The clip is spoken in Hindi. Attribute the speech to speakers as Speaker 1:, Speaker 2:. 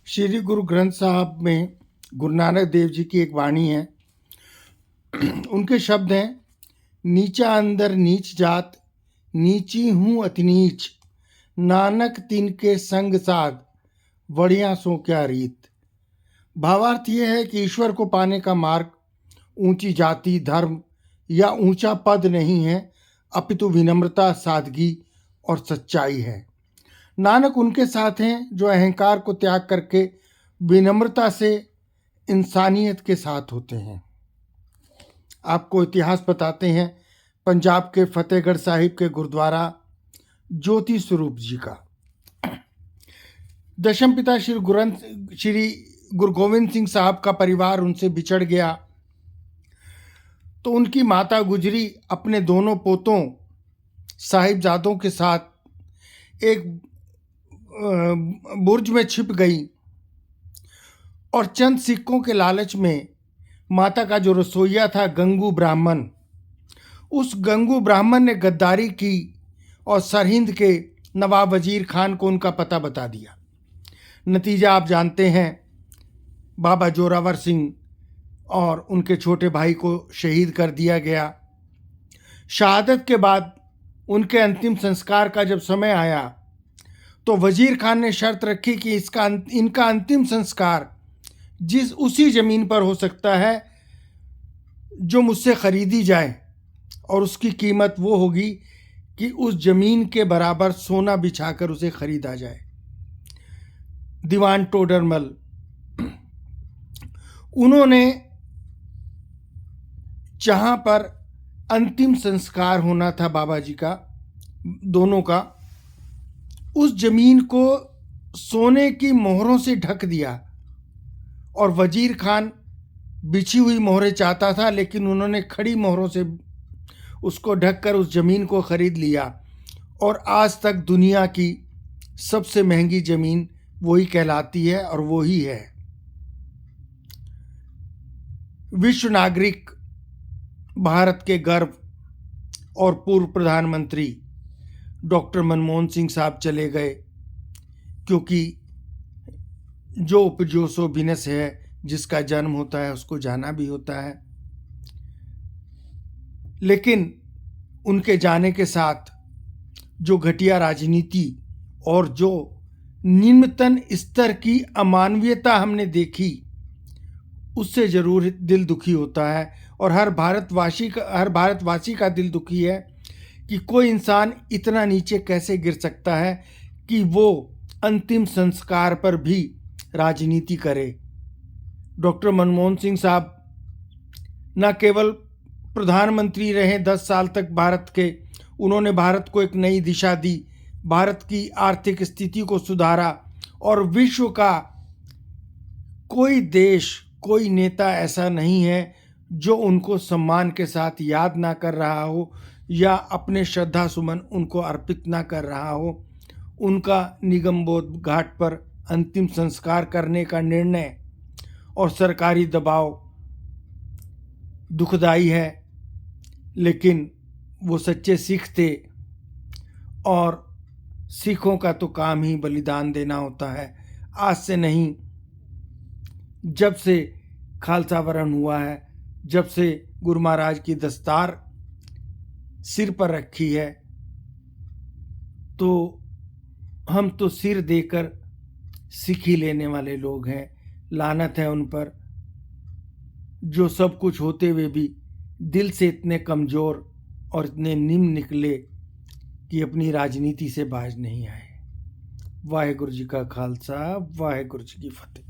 Speaker 1: श्री गुरु ग्रंथ साहब में गुरु नानक देव जी की एक वाणी है। उनके शब्द हैं, नीचा अंदर नीच जात, नीची हूँ अति नीच, नानक तिनके संग साध, बढ़िया सो क्या रीत। भावार्थ यह है कि ईश्वर को पाने का मार्ग ऊंची जाति, धर्म या ऊंचा पद नहीं है, अपितु विनम्रता, सादगी और सच्चाई है। नानक उनके साथ हैं जो अहंकार को त्याग करके विनम्रता से इंसानियत के साथ होते हैं। आपको इतिहास बताते हैं पंजाब के फतेहगढ़ साहिब के गुरुद्वारा ज्योति स्वरूप जी का। दशम पिता श्री गुरु गोविंद सिंह साहब का परिवार उनसे बिछड़ गया तो उनकी माता गुजरी अपने दोनों पोतों साहिबजादों के साथ एक बुर्ज में छिप गई और चंद सिक्कों के लालच में माता का जो रसोइया था गंगू ब्राह्मण, उस गंगू ब्राह्मण ने गद्दारी की और सरहिंद के नवाब वजीर खान को उनका पता बता दिया। नतीजा आप जानते हैं, बाबा जोरावर सिंह और उनके छोटे भाई को शहीद कर दिया गया। शहादत के बाद उनके अंतिम संस्कार का जब समय आया तो वजीर खान ने शर्त रखी कि इनका अंतिम संस्कार उसी ज़मीन पर हो सकता है जो मुझसे ख़रीदी जाए, और उसकी कीमत वो होगी कि उस ज़मीन के बराबर सोना बिछाकर उसे ख़रीदा जाए। दीवान टोडरमल, उन्होंने जहाँ पर अंतिम संस्कार होना था बाबा जी का, दोनों का, उस ज़मीन को सोने की मोहरों से ढक दिया। और वजीर खान बिछी हुई मोहरें चाहता था, लेकिन उन्होंने खड़ी मोहरों से उसको ढककर उस ज़मीन को ख़रीद लिया। और आज तक दुनिया की सबसे महंगी ज़मीन वही कहलाती है और वही है। विश्व नागरिक, भारत के गर्व और पूर्व प्रधानमंत्री डॉक्टर मनमोहन सिंह साहब चले गए, क्योंकि जो उपजो सो बिनस है, जिसका जन्म होता है उसको जाना भी होता है। लेकिन उनके जाने के साथ जो घटिया राजनीति और जो निम्नतम स्तर की अमानवीयता हमने देखी, उससे ज़रूर दिल दुखी होता है। और हर भारतवासी का दिल दुखी है कि कोई इंसान इतना नीचे कैसे गिर सकता है कि वो अंतिम संस्कार पर भी राजनीति करे। डॉक्टर मनमोहन सिंह साहब न केवल प्रधानमंत्री रहे 10 साल तक भारत के, उन्होंने भारत को एक नई दिशा दी, भारत की आर्थिक स्थिति को सुधारा, और विश्व का कोई देश, कोई नेता ऐसा नहीं है जो उनको सम्मान के साथ याद ना कर रहा हो या अपने श्रद्धा सुमन उनको अर्पित ना कर रहा हो। उनका निगमबोध घाट पर अंतिम संस्कार करने का निर्णय और सरकारी दबाव दुखदाई है, लेकिन वो सच्चे सिख थे और सिखों का तो काम ही बलिदान देना होता है। आज से नहीं, जब से खालसा वरण हुआ है, जब से गुरु महाराज की दस्तार सिर पर रखी है, तो हम तो सिर देकर सिक्खी लेने वाले लोग हैं। लानत है उन पर जो सब कुछ होते हुए भी दिल से इतने कमज़ोर और इतने निम्न निकले कि अपनी राजनीति से बाज नहीं आए। वाहेगुरु जी का खालसा, वाहेगुरु जी की फतेह।